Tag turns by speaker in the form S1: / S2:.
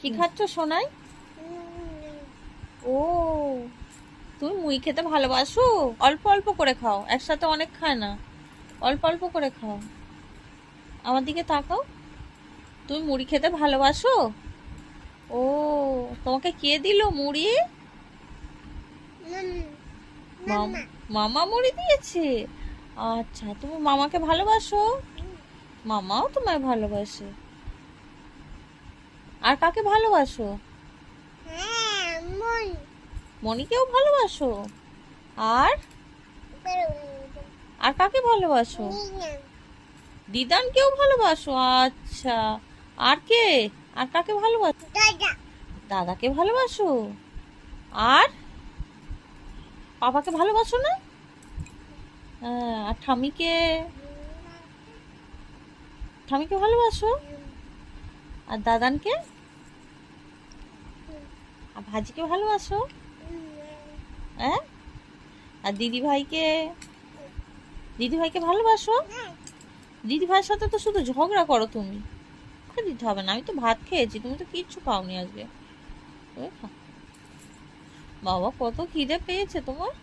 S1: কি খাচ্ছ সোনাই? ও, তুমি মুড়ি খেতে ভালোবাসো? অল্প অল্প করে খাও, একসাথে অনেক খায় না, অল্প অল্প করে খাও। আমার দিকে তাকাও। তুমি মুড়ি খেতে ভালোবাসো? ও, তোমাকে কে দিল মুড়ি? মামা মুড়ি দিয়েছে। আচ্ছা, তুমি মামাকে ভালোবাসো? মামাও তোমায় ভালোবাসে। আর কাকে ভালোবাসো? মনিকেও ভালোবাসো? আর আর কাকে ভালোবাসো? দিদানকেও ভালোবাসো? আচ্ছা, আর কে? আর কাকে ভালোবাসো? দাদাকে ভালোবাসো? আর পাপাকে ভালোবাসো না? হ্যাঁ, আর ঠামিকে? ঠামিকে ভালোবাসো? আর দাদানকে? আর ভাজিকে ভালোবাসো? হ্যাঁ, আর দিদি ভাইকে? দিদি ভাইকে ভালোবাসো? দিদি ভাইয়ের সাথে তো শুধু ঝগড়া করো তুমি। ওকে দিতে হবে না, আমি তো ভাত খেয়েছি, তুমি তো কিচ্ছু খাওনি আজকে। বাবা, কত খিদে পেয়েছে তোমার।